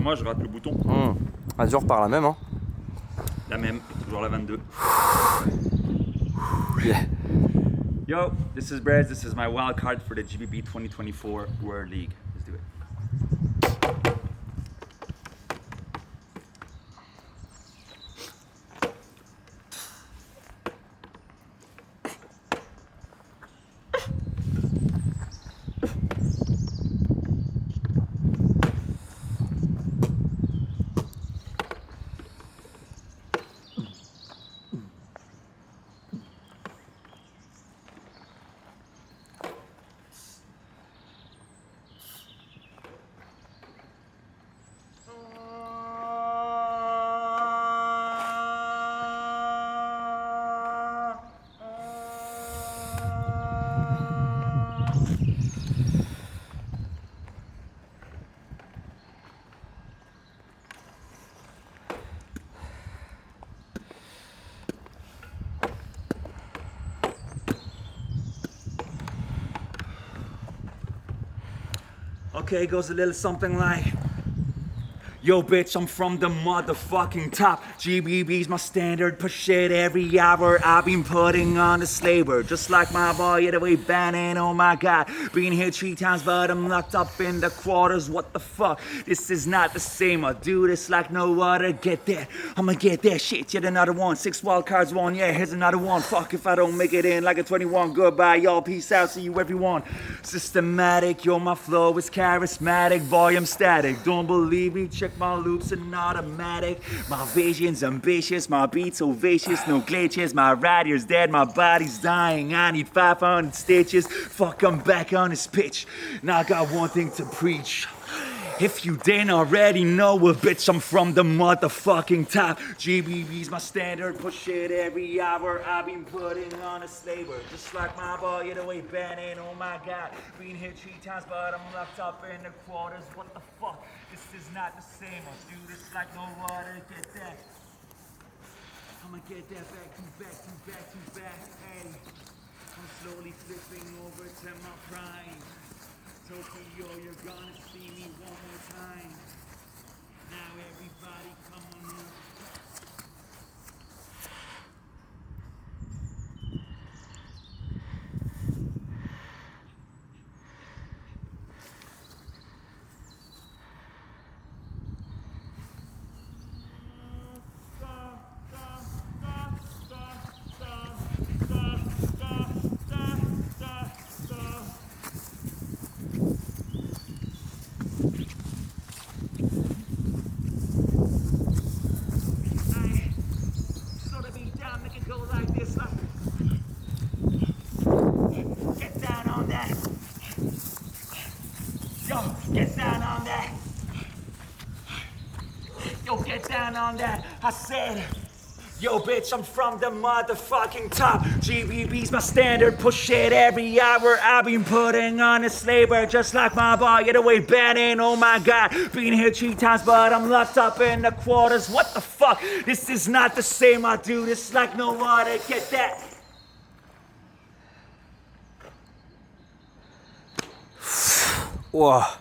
moi je rate le bouton. Vas-y, on repart la même, hein. La même, toujours la 22. Yeah. Yo, this is BreZ. This is my wild card for the GBB 2024 World League. Let's do it. Okay, it goes a little something like, yo bitch, I'm from the motherfucking top. GBB's my standard, push it every hour. I've been putting on the slaver, just like my boy, the way banning, oh my god. Been here 3 times, but I'm locked up in the quarters, what the fuck? This is not the same, I do this like no other. Get that, I'ma get that shit, yet another one. 6 wild cards, one, yeah, here's another one. Fuck if I don't make it in like a 21. Goodbye, y'all, peace out, see you everyone. Systematic, yo, my flow is charismatic, volume static. Don't believe me, check my loops and automatic. My vision's ambitious, my beats ovacious, no glitches. My rider's dead, my body's dying. I need 500 stitches. Fuck, I'm back on this pitch. Now I got one thing to preach. If you didn't already know it, bitch, I'm from the motherfucking top. GBB's my standard, push it every hour. I've been putting on a slaver, just like my boy, the way banning, oh my god. Been here 3 times, but I'm locked up in the quarters, what the fuck? This is not the same, I do this like no other, get that. I'ma get that back to back to back to back, hey. I'm slowly flipping over to my prime. Tokyo, you're gonna see me one more time. Now everybody come on in. Go like this, like, get down on that. Yo, get down on that. Yo, get down on that. I said, yo bitch, I'm from the motherfucking top. GBB's my standard, push it every hour. I've been putting on a slaver, just like my boy, the way banning, oh my god. Been here 3 times, but I'm locked up in the quarters, what the fuck? This is not the same, I do this like no other, get that. Wow.